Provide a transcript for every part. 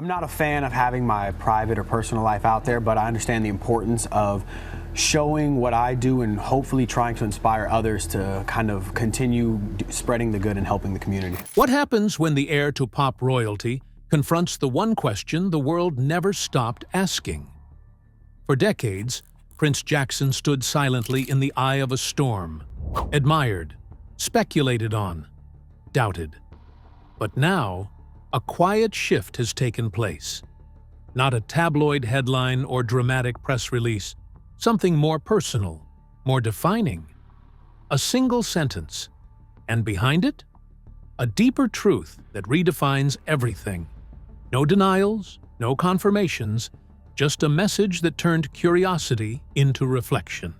I'm not a fan of having my private or personal life out there, but I understand the importance of showing what I do and hopefully trying to inspire others to kind of continue spreading the good and helping the community. What happens when the heir to pop royalty confronts the one question the world never stopped asking? For decades, Prince Jackson stood silently in the eye of a storm, admired, speculated on, doubted. But now, a quiet shift has taken place. Not a tabloid headline or dramatic press release, something more personal, more defining. A single sentence, and behind it, a deeper truth that redefines everything. No denials, no confirmations, just a message that turned curiosity into reflection.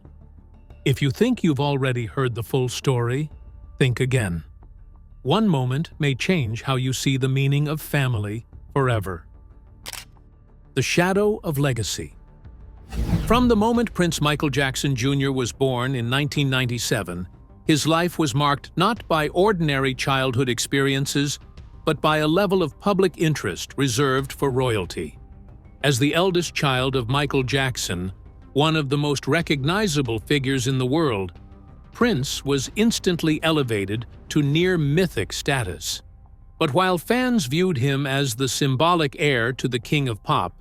If you think you've already heard the full story, think again. One moment may change how you see the meaning of family forever. The shadow of legacy. From the moment Prince Michael Jackson Jr. was born in 1997, his life was marked not by ordinary childhood experiences, but by a level of public interest reserved for royalty. As the eldest child of Michael Jackson, one of the most recognizable figures in the world, Prince was instantly elevated to near-mythic status. But while fans viewed him as the symbolic heir to the King of Pop,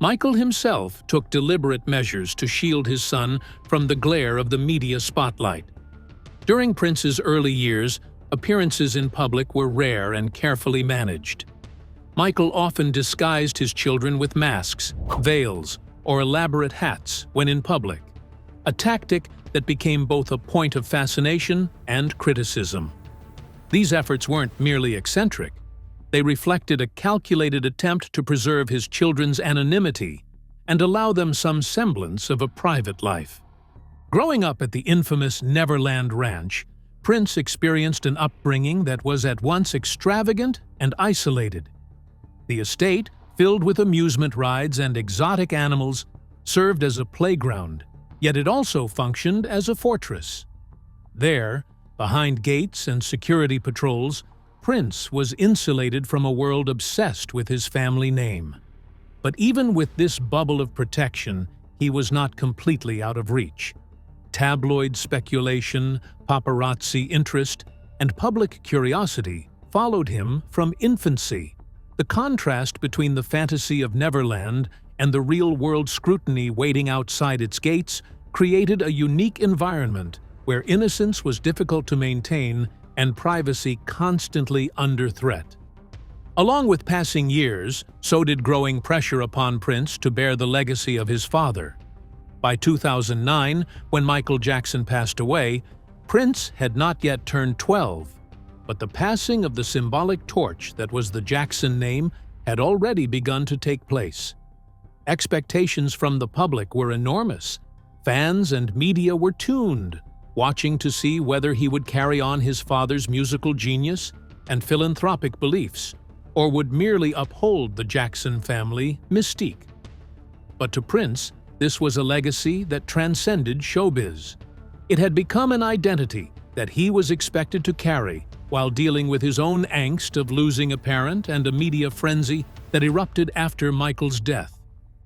Michael himself took deliberate measures to shield his son from the glare of the media spotlight. During Prince's early years, appearances in public were rare and carefully managed. Michael often disguised his children with masks, veils, or elaborate hats when in public, a tactic that became both a point of fascination and criticism. These efforts weren't merely eccentric. They reflected a calculated attempt to preserve his children's anonymity and allow them some semblance of a private life. Growing up at the infamous Neverland Ranch, Prince experienced an upbringing that was at once extravagant and isolated. The estate, filled with amusement rides and exotic animals, served as a playground, yet it also functioned as a fortress. There, behind gates and security patrols, Prince was insulated from a world obsessed with his family name. But even with this bubble of protection, he was not completely out of reach. Tabloid speculation, paparazzi interest, and public curiosity followed him from infancy. The contrast between the fantasy of Neverland and the real-world scrutiny waiting outside its gates created a unique environment where innocence was difficult to maintain and privacy constantly under threat. Along with passing years, so did growing pressure upon Prince to bear the legacy of his father. By 2009, when Michael Jackson passed away, Prince had not yet turned 12, but the passing of the symbolic torch that was the Jackson name had already begun to take place. Expectations from the public were enormous. Fans and media were tuned, watching to see whether he would carry on his father's musical genius and philanthropic beliefs, or would merely uphold the Jackson family mystique. But to Prince, this was a legacy that transcended showbiz. It had become an identity that he was expected to carry while dealing with his own angst of losing a parent and a media frenzy that erupted after Michael's death.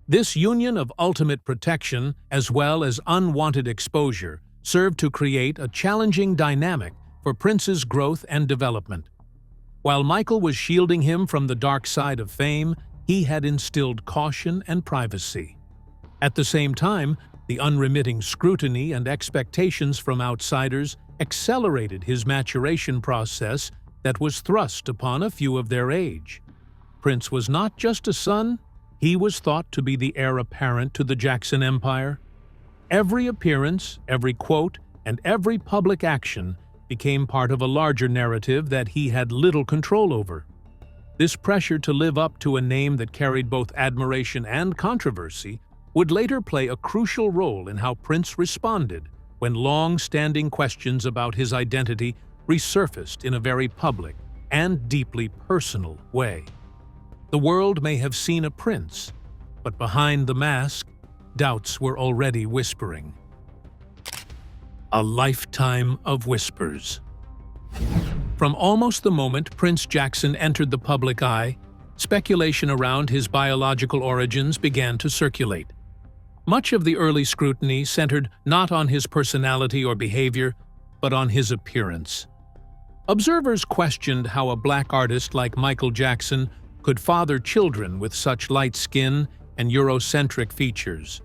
This union of ultimate protection as well as unwanted exposure served to create a challenging dynamic for Prince's growth and development. While Michael was shielding him from the dark side of fame, he had instilled caution and privacy. At the same time, the unremitting scrutiny and expectations from outsiders accelerated his maturation process that was thrust upon a few of their age. Prince was not just a son, he was thought to be the heir apparent to the Jackson Empire. Every appearance, every quote, and every public action became part of a larger narrative that he had little control over. This pressure to live up to a name that carried both admiration and controversy would later play a crucial role in how Prince responded when long-standing questions about his identity resurfaced in a very public and deeply personal way. The world may have seen a prince, but behind the mask, doubts were already whispering. A lifetime of whispers. From almost the moment Prince Jackson entered the public eye, speculation around his biological origins began to circulate. Much of the early scrutiny centered not on his personality or behavior, but on his appearance. Observers questioned how a black artist like Michael Jackson could father children with such light skin and Eurocentric features.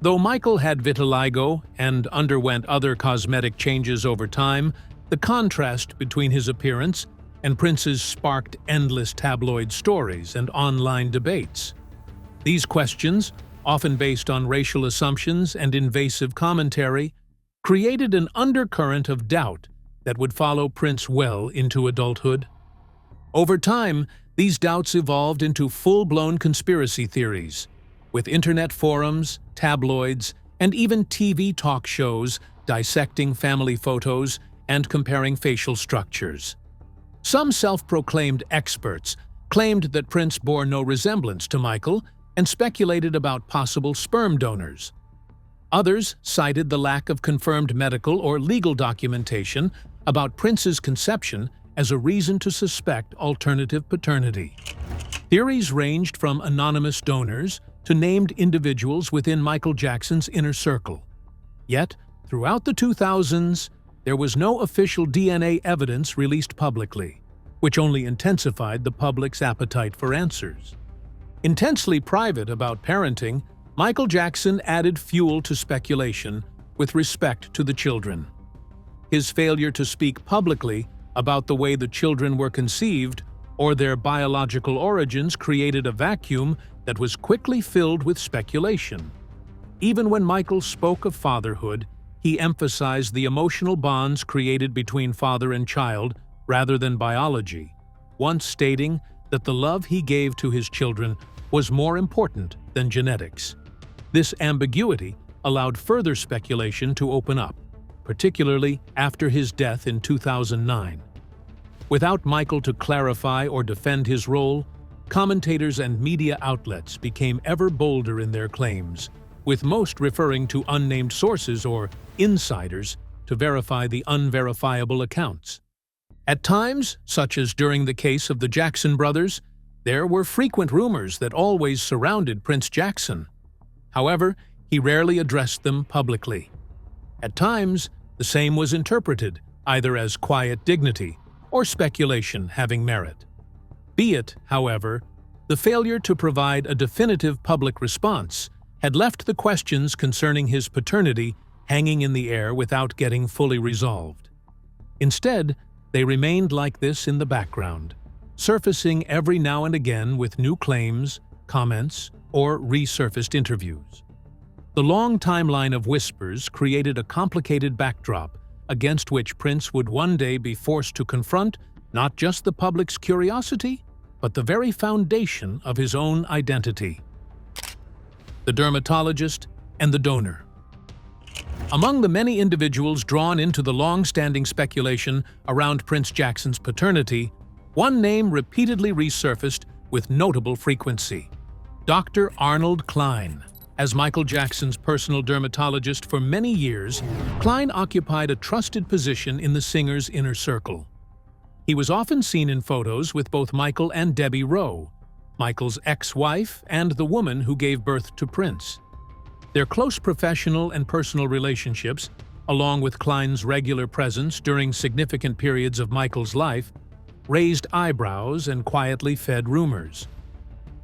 Though Michael had vitiligo and underwent other cosmetic changes over time, the contrast between his appearance and Prince's sparked endless tabloid stories and online debates. These questions, often based on racial assumptions and invasive commentary, created an undercurrent of doubt that would follow Prince well into adulthood. Over time, these doubts evolved into full-blown conspiracy theories, with internet forums, tabloids, and even TV talk shows dissecting family photos and comparing facial structures. Some self-proclaimed experts claimed that Prince bore no resemblance to Michael and speculated about possible sperm donors. Others cited the lack of confirmed medical or legal documentation about Prince's conception as a reason to suspect alternative paternity. Theories ranged from anonymous donors to named individuals within Michael Jackson's inner circle. Yet, throughout the 2000s, there was no official DNA evidence released publicly, which only intensified the public's appetite for answers. Intensely private about parenting, Michael Jackson added fuel to speculation with respect to the children. His failure to speak publicly about the way the children were conceived or their biological origins created a vacuum that was quickly filled with speculation. Even when Michael spoke of fatherhood, he emphasized the emotional bonds created between father and child rather than biology, once stating that the love he gave to his children was more important than genetics. This ambiguity allowed further speculation to open up, particularly after his death in 2009. Without Michael to clarify or defend his role, commentators and media outlets became ever bolder in their claims, with most referring to unnamed sources or insiders to verify the unverifiable accounts. At times, such as during the case of the Jackson brothers, there were frequent rumors that always surrounded Prince Jackson. However, he rarely addressed them publicly. At times, the same was interpreted either as quiet dignity or speculation having merit. Be it, however, the failure to provide a definitive public response had left the questions concerning his paternity hanging in the air without getting fully resolved. Instead, they remained like this in the background, surfacing every now and again with new claims, comments, or resurfaced interviews. The long timeline of whispers created a complicated backdrop against which Prince would one day be forced to confront not just the public's curiosity, but the very foundation of his own identity. The dermatologist and the donor. Among the many individuals drawn into the long-standing speculation around Prince Jackson's paternity, one name repeatedly resurfaced with notable frequency: Dr. Arnold Klein. As Michael Jackson's personal dermatologist for many years, Klein occupied a trusted position in the singer's inner circle. He was often seen in photos with both Michael and Debbie Rowe, Michael's ex-wife and the woman who gave birth to Prince. Their close professional and personal relationships, along with Klein's regular presence during significant periods of Michael's life, raised eyebrows and quietly fed rumors.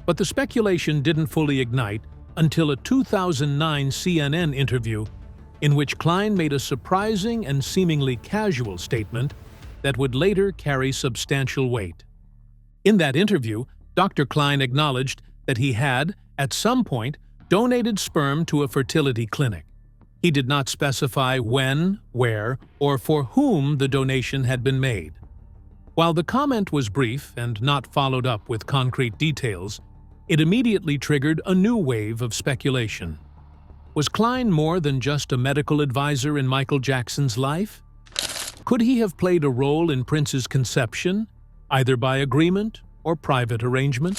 But the speculation didn't fully ignite until a 2009 CNN interview in which Klein made a surprising and seemingly casual statement that would later carry substantial weight. In that interview, Dr. Klein acknowledged that he had, at some point, donated sperm to a fertility clinic. He did not specify when, where, or for whom the donation had been made. While the comment was brief and not followed up with concrete details, it immediately triggered a new wave of speculation. Was Klein more than just a medical advisor in Michael Jackson's life? Could he have played a role in Prince's conception, either by agreement or private arrangement?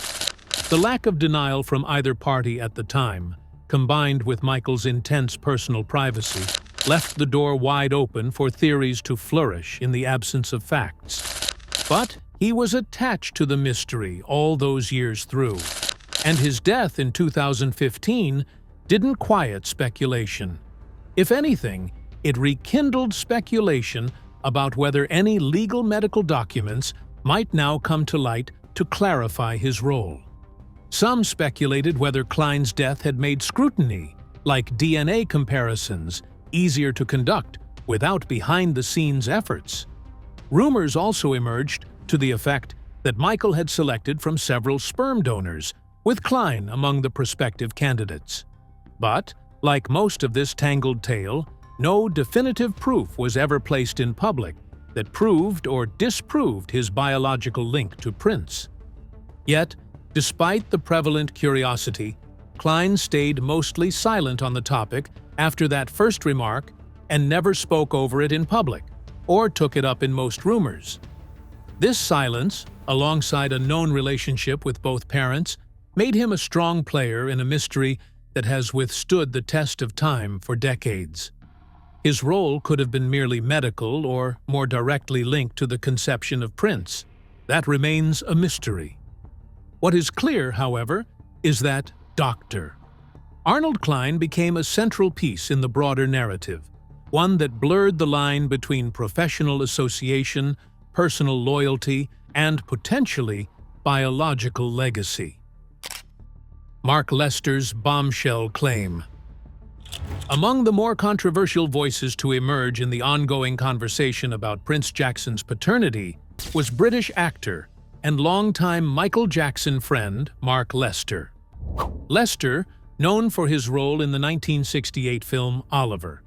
The lack of denial from either party at the time, combined with Michael's intense personal privacy, left the door wide open for theories to flourish in the absence of facts. But he was attached to the mystery all those years through, and his death in 2015 didn't quiet speculation. If anything, it rekindled speculation about whether any legal medical documents might now come to light to clarify his role. Some speculated whether Klein's death had made scrutiny, like DNA comparisons, easier to conduct without behind-the-scenes efforts. Rumors also emerged to the effect that Michael had selected from several sperm donors, with Klein among the prospective candidates. But, like most of this tangled tale, no definitive proof was ever placed in public that proved or disproved his biological link to Prince. Yet, despite the prevalent curiosity, Klein stayed mostly silent on the topic after that first remark and never spoke over it in public, or took it up in most rumors. This silence, alongside a known relationship with both parents, made him a strong player in a mystery that has withstood the test of time for decades. His role could have been merely medical or more directly linked to the conception of Prince. That remains a mystery. What is clear, however, is that Dr. Arnold Klein became a central piece in the broader narrative, one that blurred the line between professional association, personal loyalty, and potentially biological legacy. Mark Lester's bombshell claim. Among the more controversial voices to emerge in the ongoing conversation about Prince Jackson's paternity was British actor and longtime Michael Jackson friend Mark Lester. Lester, known for his role in the 1968 film Oliver,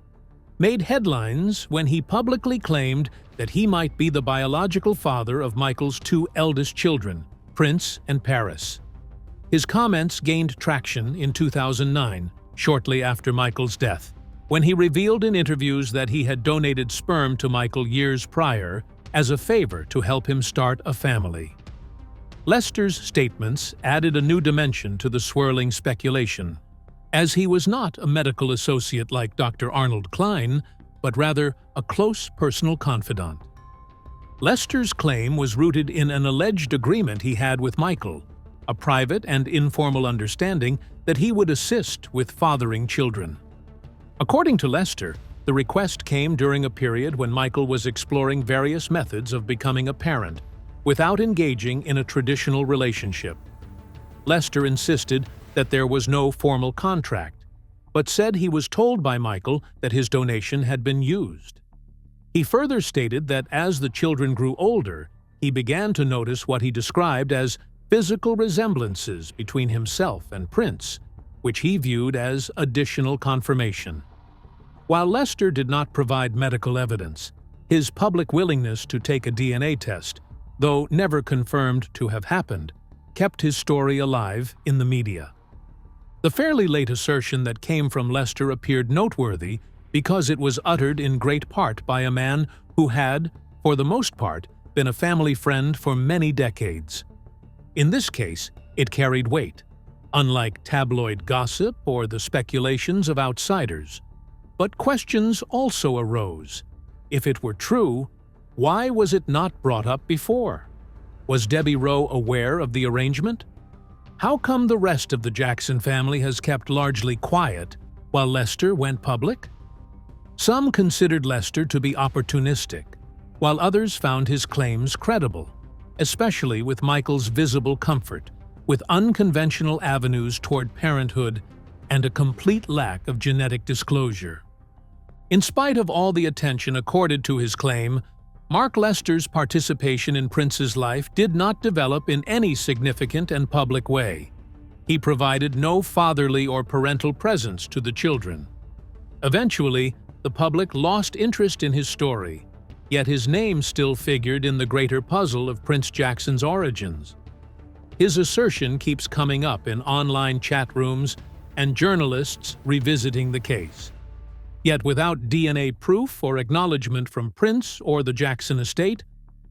made headlines when he publicly claimed that he might be the biological father of Michael's two eldest children, Prince and Paris. His comments gained traction in 2009, shortly after Michael's death, when he revealed in interviews that he had donated sperm to Michael years prior as a favor to help him start a family. Lester's statements added a new dimension to the swirling speculation, as he was not a medical associate like Dr. Arnold Klein, but rather a close personal confidant. Lester's claim was rooted in an alleged agreement he had with Michael, a private and informal understanding that he would assist with fathering children. According to Lester, the request came during a period when Michael was exploring various methods of becoming a parent without engaging in a traditional relationship. Lester insisted that there was no formal contract, but said he was told by Michael that his donation had been used. He further stated that as the children grew older, he began to notice what he described as physical resemblances between himself and Prince, which he viewed as additional confirmation. While Lester did not provide medical evidence, his public willingness to take a DNA test, though never confirmed to have happened, kept his story alive in the media. The fairly late assertion that came from Lester appeared noteworthy because it was uttered in great part by a man who had, for the most part, been a family friend for many decades. In this case, it carried weight, unlike tabloid gossip or the speculations of outsiders. But questions also arose. If it were true, why was it not brought up before? Was Debbie Rowe aware of the arrangement? How come the rest of the Jackson family has kept largely quiet while Lester went public? Some considered Lester to be opportunistic, while others found his claims credible, especially with Michael's visible comfort, with unconventional avenues toward parenthood and a complete lack of genetic disclosure. In spite of all the attention accorded to his claim, Mark Lester's participation in Prince's life did not develop in any significant and public way. He provided no fatherly or parental presence to the children. Eventually, the public lost interest in his story, yet his name still figured in the greater puzzle of Prince Jackson's origins. His assertion keeps coming up in online chat rooms and journalists revisiting the case. Yet without DNA proof or acknowledgement from Prince or the Jackson estate,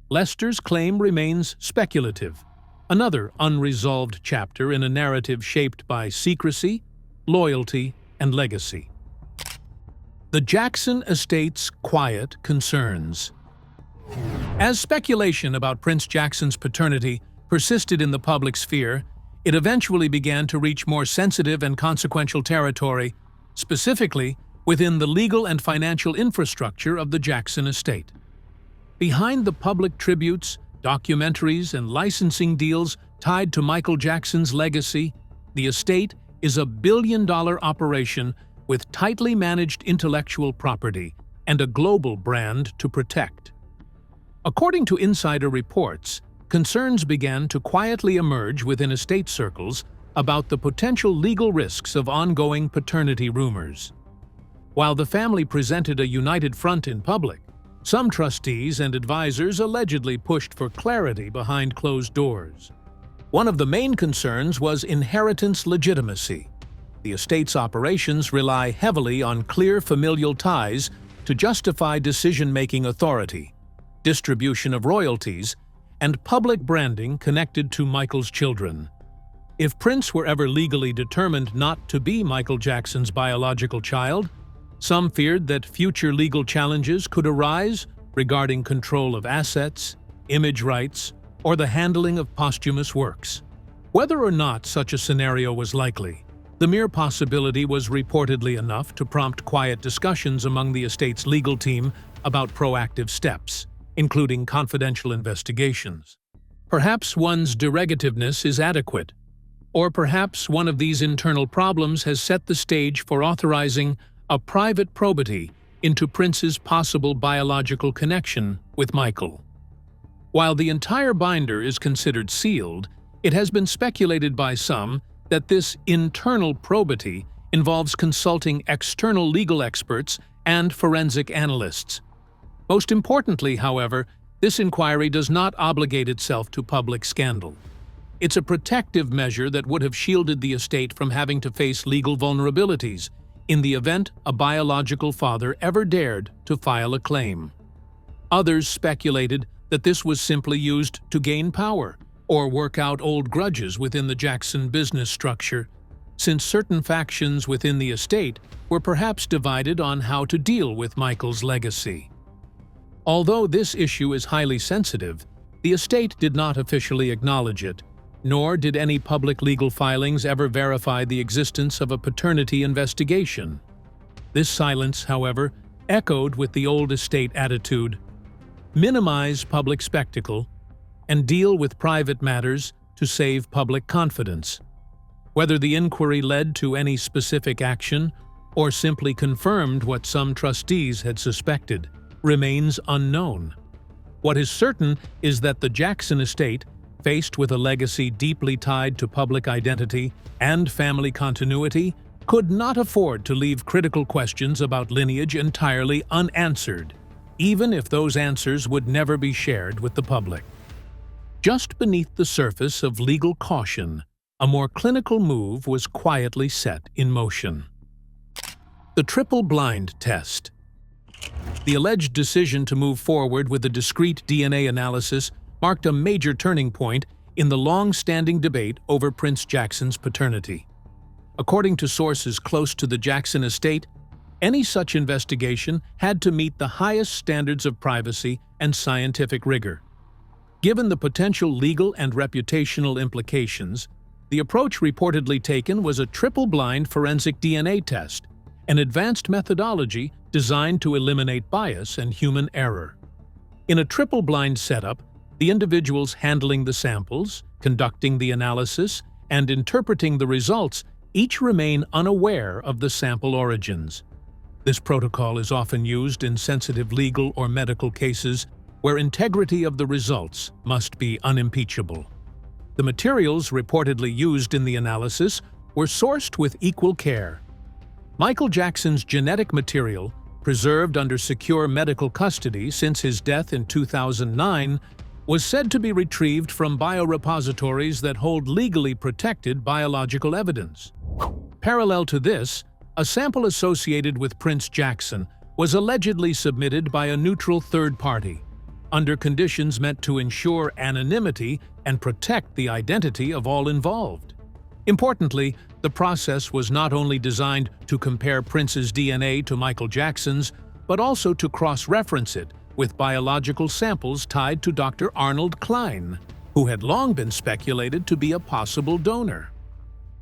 Lester's claim remains speculative, another unresolved chapter in a narrative shaped by secrecy, loyalty, and legacy. The Jackson estate's quiet concerns. As speculation about Prince Jackson's paternity persisted in the public sphere, it eventually began to reach more sensitive and consequential territory, specifically within the legal and financial infrastructure of the Jackson estate. Behind the public tributes, documentaries, and licensing deals tied to Michael Jackson's legacy, the estate is a billion-dollar operation with tightly managed intellectual property and a global brand to protect. According to insider reports, concerns began to quietly emerge within estate circles about the potential legal risks of ongoing paternity rumors. While the family presented a united front in public, some trustees and advisors allegedly pushed for clarity behind closed doors. One of the main concerns was inheritance legitimacy. The estate's operations rely heavily on clear familial ties to justify decision-making authority, distribution of royalties, and public branding connected to Michael's children. If Prince were ever legally determined not to be Michael Jackson's biological child, some feared that future legal challenges could arise regarding control of assets, image rights, or the handling of posthumous works. Whether or not such a scenario was likely, the mere possibility was reportedly enough to prompt quiet discussions among the estate's legal team about proactive steps, including confidential investigations. Perhaps one's derogativeness is adequate, or perhaps one of these internal problems has set the stage for authorizing a private probity into Prince's possible biological connection with Michael. While the entire binder is considered sealed, it has been speculated by some that this internal probity involves consulting external legal experts and forensic analysts. Most importantly, however, this inquiry does not obligate itself to public scandal. It's a protective measure that would have shielded the estate from having to face legal vulnerabilities in the event a biological father ever dared to file a claim. Others speculated that this was simply used to gain power or work out old grudges within the Jackson business structure, since certain factions within the estate were perhaps divided on how to deal with Michael's legacy. Although this issue is highly sensitive, the estate did not officially acknowledge it, nor did any public legal filings ever verify the existence of a paternity investigation. This silence, however, echoed with the old estate attitude: minimize public spectacle and deal with private matters to save public confidence. Whether the inquiry led to any specific action or simply confirmed what some trustees had suspected remains unknown. What is certain is that the Jackson estate, faced with a legacy deeply tied to public identity and family continuity, could not afford to leave critical questions about lineage entirely unanswered, even if those answers would never be shared with the public. Just beneath the surface of legal caution, a more clinical move was quietly set in motion. The triple-blind test. The alleged decision to move forward with a discrete DNA analysis marked a major turning point in the long-standing debate over Prince Jackson's paternity. According to sources close to the Jackson estate, any such investigation had to meet the highest standards of privacy and scientific rigor. Given the potential legal and reputational implications, the approach reportedly taken was a triple-blind forensic DNA test, an advanced methodology designed to eliminate bias and human error. In a triple-blind setup, the individuals handling the samples, conducting the analysis, and interpreting the results each remain unaware of the sample origins. This protocol is often used in sensitive legal or medical cases where integrity of the results must be unimpeachable. The materials reportedly used in the analysis were sourced with equal care. Michael Jackson's genetic material, preserved under secure medical custody since his death in 2009, was said to be retrieved from biorepositories that hold legally protected biological evidence. Parallel to this, a sample associated with Prince Jackson was allegedly submitted by a neutral third party, under conditions meant to ensure anonymity and protect the identity of all involved. Importantly, the process was not only designed to compare Prince's DNA to Michael Jackson's, but also to cross-reference it with biological samples tied to Dr. Arnold Klein, who had long been speculated to be a possible donor.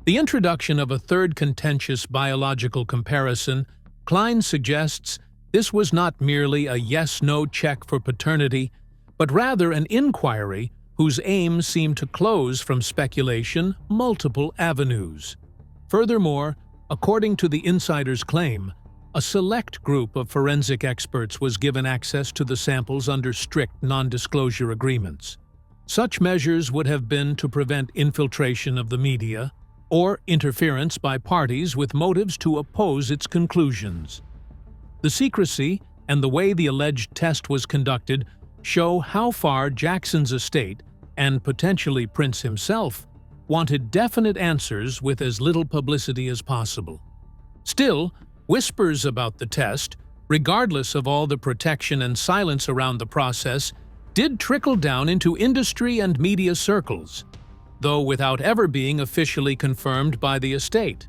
The introduction of a third contentious biological comparison, Klein suggests this was not merely a yes-no check for paternity, but rather an inquiry whose aim seemed to close from speculation multiple avenues. Furthermore, according to the insider's claim, a select group of forensic experts was given access to the samples under strict non-disclosure agreements. Such measures would have been to prevent infiltration of the media or interference by parties with motives to oppose its conclusions. The secrecy and the way the alleged test was conducted show how far Jackson's estate, and potentially Prince himself, wanted definite answers with as little publicity as possible. Still, whispers about the test, regardless of all the protection and silence around the process, did trickle down into industry and media circles, though without ever being officially confirmed by the estate.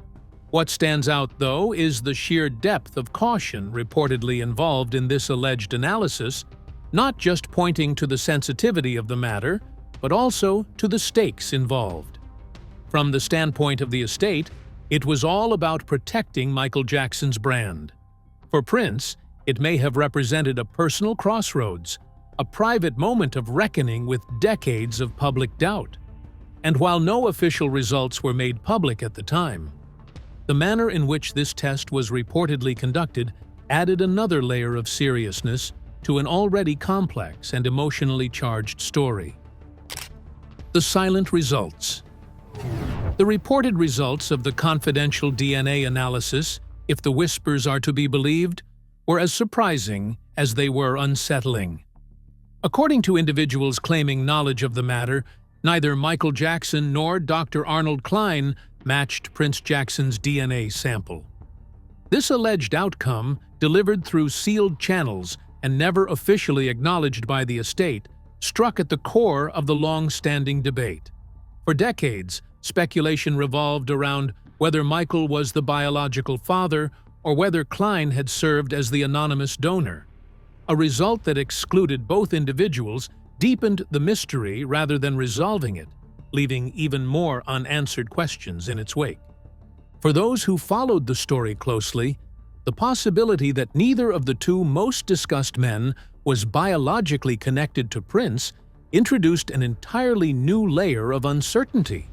What stands out, though, is the sheer depth of caution reportedly involved in this alleged analysis, not just pointing to the sensitivity of the matter, but also to the stakes involved. From the standpoint of the estate, it was all about protecting Michael Jackson's brand. For Prince, it may have represented a personal crossroads, a private moment of reckoning with decades of public doubt. And while no official results were made public at the time, the manner in which this test was reportedly conducted added another layer of seriousness to an already complex and emotionally charged story. The silent results. The reported results of the confidential DNA analysis, if the whispers are to be believed, were as surprising as they were unsettling. According to individuals claiming knowledge of the matter, neither Michael Jackson nor Dr. Arnold Klein matched Prince Jackson's DNA sample. This alleged outcome, delivered through sealed channels and never officially acknowledged by the estate, struck at the core of the long-standing debate. For decades, speculation revolved around whether Michael was the biological father or whether Klein had served as the anonymous donor. A result that excluded both individuals deepened the mystery rather than resolving it, leaving even more unanswered questions in its wake. For those who followed the story closely, the possibility that neither of the two most discussed men was biologically connected to Prince introduced an entirely new layer of uncertainty.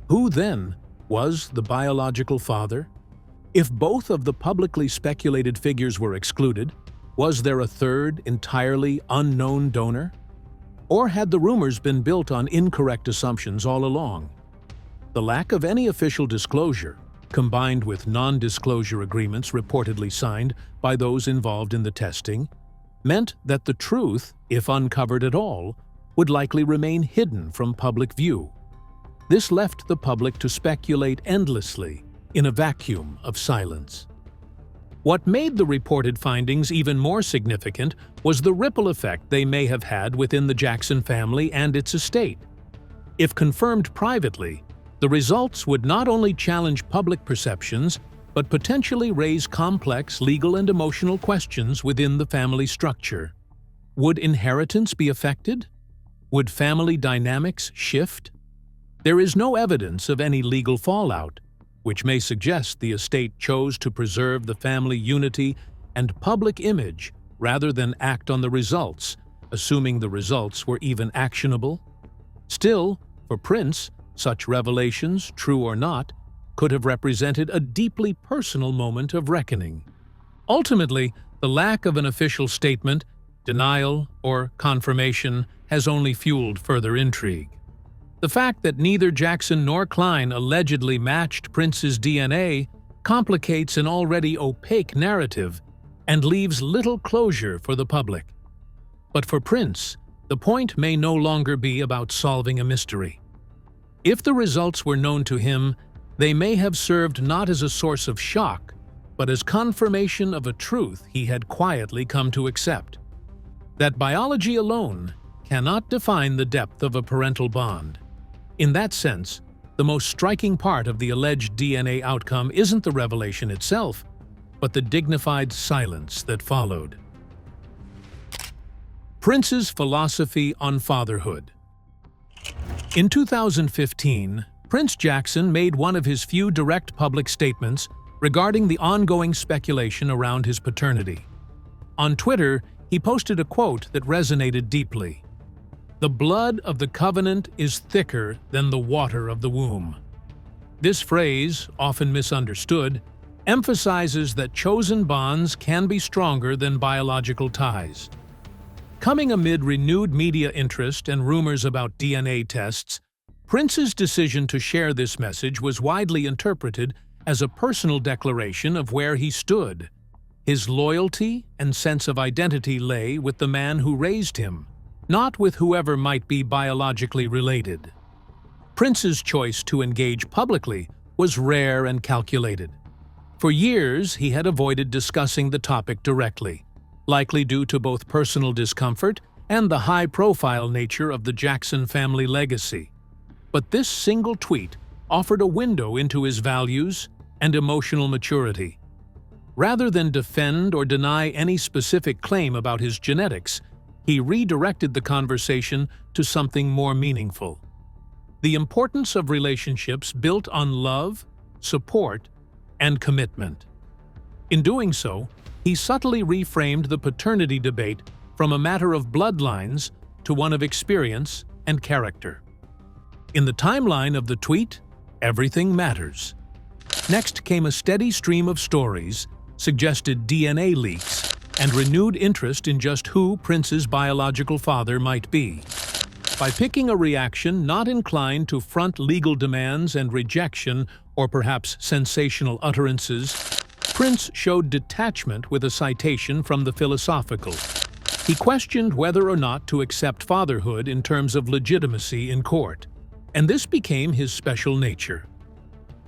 Who, then, was the biological father? If both of the publicly speculated figures were excluded, was there a third, entirely unknown donor? Or had the rumors been built on incorrect assumptions all along? The lack of any official disclosure, combined with non-disclosure agreements reportedly signed by those involved in the testing, meant that the truth, if uncovered at all, would likely remain hidden from public view. This left the public to speculate endlessly in a vacuum of silence. What made the reported findings even more significant was the ripple effect they may have had within the Jackson family and its estate. If confirmed privately, the results would not only challenge public perceptions, but potentially raise complex legal and emotional questions within the family structure. Would inheritance be affected? Would family dynamics shift? There is no evidence of any legal fallout, which may suggest the estate chose to preserve the family unity and public image rather than act on the results, assuming the results were even actionable. Still, for Prince, such revelations, true or not, could have represented a deeply personal moment of reckoning. Ultimately, the lack of an official statement, denial, or confirmation has only fueled further intrigue. The fact that neither Jackson nor Klein allegedly matched Prince's DNA complicates an already opaque narrative and leaves little closure for the public. But for Prince, the point may no longer be about solving a mystery. If the results were known to him, they may have served not as a source of shock, but as confirmation of a truth he had quietly come to accept: that biology alone cannot define the depth of a parental bond. In that sense, the most striking part of the alleged DNA outcome isn't the revelation itself, but the dignified silence that followed. Prince's philosophy on fatherhood. In 2015, Prince Jackson made one of his few direct public statements regarding the ongoing speculation around his paternity. On Twitter, he posted a quote that resonated deeply. "The blood of the covenant is thicker than the water of the womb." This phrase, often misunderstood, emphasizes that chosen bonds can be stronger than biological ties. Coming amid renewed media interest and rumors about DNA tests, Prince's decision to share this message was widely interpreted as a personal declaration of where he stood. His loyalty and sense of identity lay with the man who raised him, not with whoever might be biologically related. Prince's choice to engage publicly was rare and calculated. For years, he had avoided discussing the topic directly, likely due to both personal discomfort and the high-profile nature of the Jackson family legacy. But this single tweet offered a window into his values and emotional maturity. Rather than defend or deny any specific claim about his genetics, he redirected the conversation to something more meaningful: the importance of relationships built on love, support, and commitment. In doing so, he subtly reframed the paternity debate from a matter of bloodlines to one of experience and character. In the timeline of the tweet, everything matters. Next came a steady stream of stories, suggested DNA leaks, and renewed interest in just who Prince's biological father might be. By picking a reaction not inclined to front legal demands and rejection or perhaps sensational utterances, Prince showed detachment with a citation from the philosophical. He questioned whether or not to accept fatherhood in terms of legitimacy in court, and this became his special nature.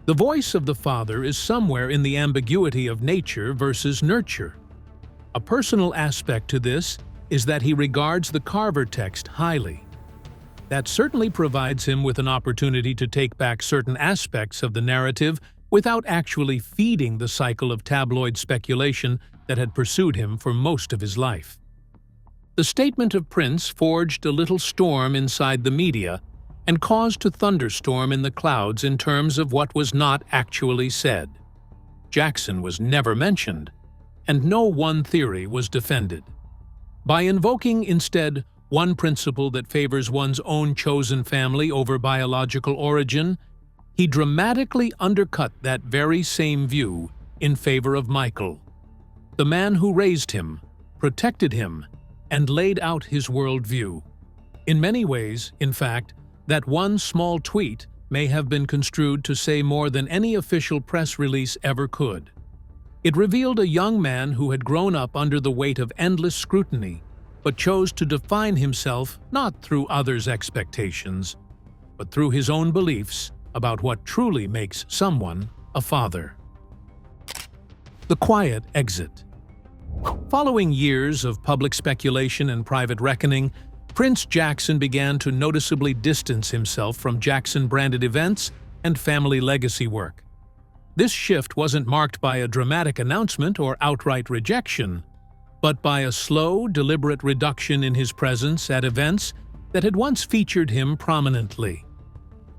The voice of the father is somewhere in the ambiguity of nature versus nurture. A personal aspect to this is that he regards the Carver text highly. That certainly provides him with an opportunity to take back certain aspects of the narrative without actually feeding the cycle of tabloid speculation that had pursued him for most of his life. The statement of Prince forged a little storm inside the media and caused a thunderstorm in the clouds in terms of what was not actually said. Jackson was never mentioned, and no one theory was defended. By invoking instead one principle that favors one's own chosen family over biological origin, he dramatically undercut that very same view in favor of Michael, the man who raised him, protected him, and laid out his worldview. In many ways, in fact, that one small tweet may have been construed to say more than any official press release ever could. It revealed a young man who had grown up under the weight of endless scrutiny, but chose to define himself not through others' expectations, but through his own beliefs about what truly makes someone a father. The quiet exit. Following years of public speculation and private reckoning, Prince Jackson began to noticeably distance himself from Jackson-branded events and family legacy work. This shift wasn't marked by a dramatic announcement or outright rejection, but by a slow, deliberate reduction in his presence at events that had once featured him prominently.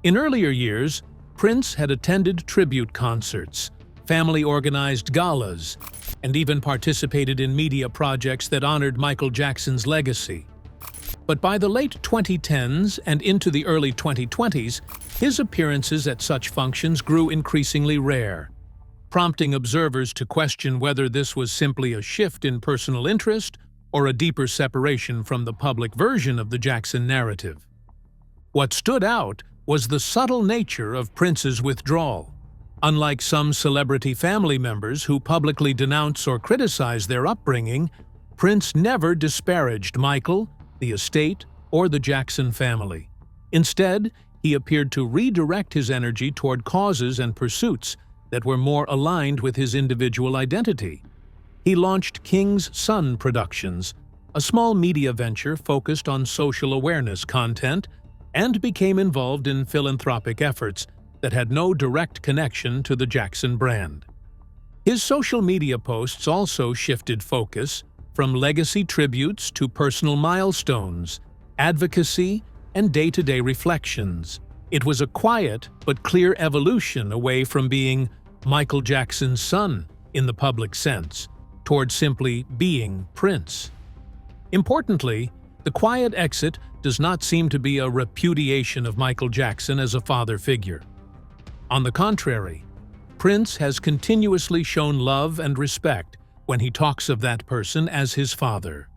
In earlier years, Prince had attended tribute concerts, family-organized galas, and even participated in media projects that honored Michael Jackson's legacy. But by the late 2010s and into the early 2020s, his appearances at such functions grew increasingly rare, prompting observers to question whether this was simply a shift in personal interest or a deeper separation from the public version of the Jackson narrative. What stood out was the subtle nature of Prince's withdrawal. Unlike some celebrity family members who publicly denounce or criticize their upbringing, Prince never disparaged Michael, the estate, or the Jackson family. Instead, he appeared to redirect his energy toward causes and pursuits that were more aligned with his individual identity. He launched King's Son Productions, a small media venture focused on social awareness content, and became involved in philanthropic efforts that had no direct connection to the Jackson brand. His social media posts also shifted focus, from legacy tributes to personal milestones, advocacy, and day-to-day reflections. It was a quiet but clear evolution away from being Michael Jackson's son in the public sense, toward simply being Prince. Importantly, the quiet exit does not seem to be a repudiation of Michael Jackson as a father figure. On the contrary, Prince has continuously shown love and respect when he talks of that person as his father.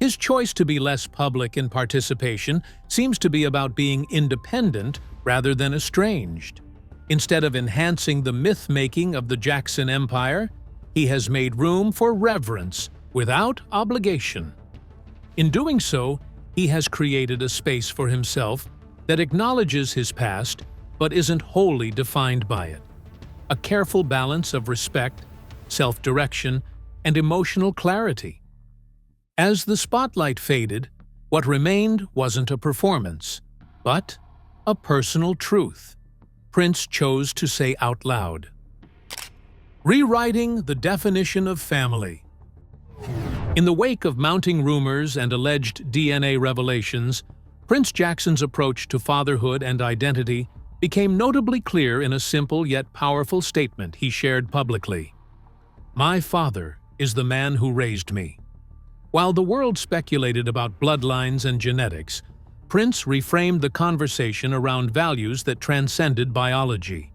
His choice to be less public in participation seems to be about being independent rather than estranged. Instead of enhancing the myth-making of the Jackson Empire, he has made room for reverence without obligation. In doing so, he has created a space for himself that acknowledges his past but isn't wholly defined by it. A careful balance of respect, self-direction, and emotional clarity. As the spotlight faded, what remained wasn't a performance, but a personal truth Prince chose to say out loud. Rewriting the definition of family. In the wake of mounting rumors and alleged DNA revelations, Prince Jackson's approach to fatherhood and identity became notably clear in a simple yet powerful statement he shared publicly. "My father is the man who raised me." While the world speculated about bloodlines and genetics, Prince reframed the conversation around values that transcended biology.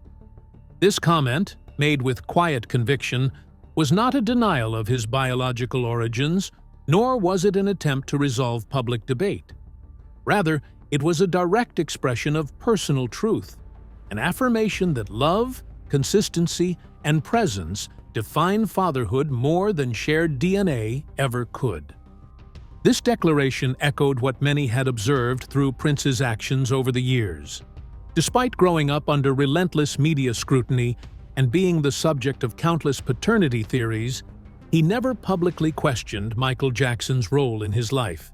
This comment, made with quiet conviction, was not a denial of his biological origins, nor was it an attempt to resolve public debate. Rather, it was a direct expression of personal truth, an affirmation that love, consistency, and presence define fatherhood more than shared DNA ever could. This declaration echoed what many had observed through Prince's actions over the years. Despite growing up under relentless media scrutiny and being the subject of countless paternity theories, he never publicly questioned Michael Jackson's role in his life.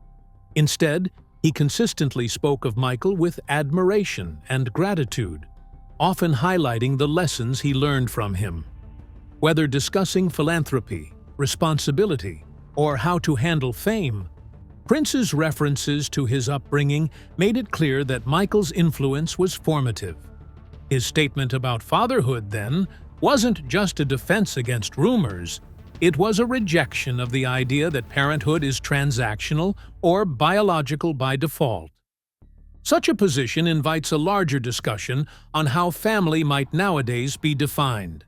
Instead, he consistently spoke of Michael with admiration and gratitude, often highlighting the lessons he learned from him. Whether discussing philanthropy, responsibility, or how to handle fame, Prince's references to his upbringing made it clear that Michael's influence was formative. His statement about fatherhood, then, wasn't just a defense against rumors. It was a rejection of the idea that parenthood is transactional or biological by default. Such a position invites a larger discussion on how family might nowadays be defined.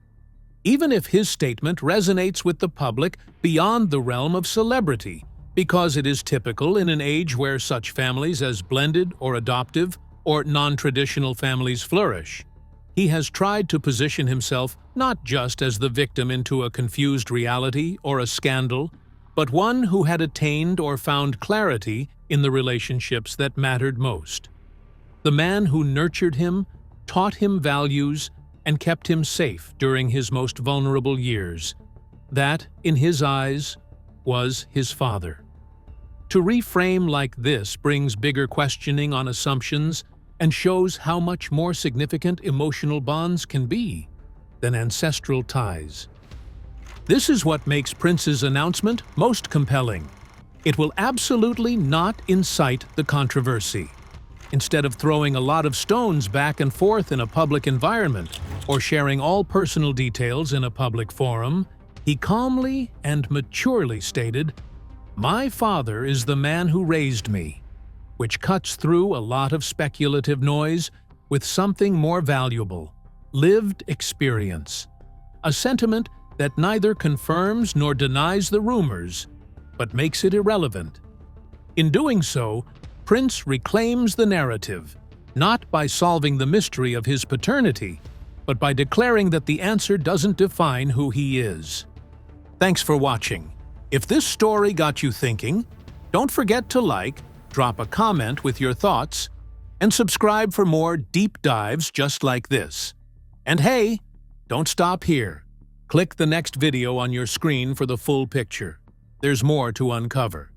Even if his statement resonates with the public beyond the realm of celebrity, because it is typical in an age where such families as blended or adoptive or non-traditional families flourish, he has tried to position himself not just as the victim into a confused reality or a scandal, but one who had attained or found clarity in the relationships that mattered most. The man who nurtured him, taught him values, and kept him safe during his most vulnerable years. That, in his eyes, was his father. To reframe like this brings bigger questioning on assumptions and shows how much more significant emotional bonds can be than ancestral ties. This is what makes Prince's announcement most compelling. It will absolutely not incite the controversy. Instead of throwing a lot of stones back and forth in a public environment or sharing all personal details in a public forum, he calmly and maturely stated, "My father is the man who raised me," which cuts through a lot of speculative noise with something more valuable: lived experience. A sentiment that neither confirms nor denies the rumors, but makes it irrelevant. In doing so, Prince reclaims the narrative, not by solving the mystery of his paternity, but by declaring that the answer doesn't define who he is. Thanks for watching. If this story got you thinking, don't forget to like, drop a comment with your thoughts, and subscribe for more deep dives just like this. And hey, don't stop here. Click the next video on your screen for the full picture. There's more to uncover.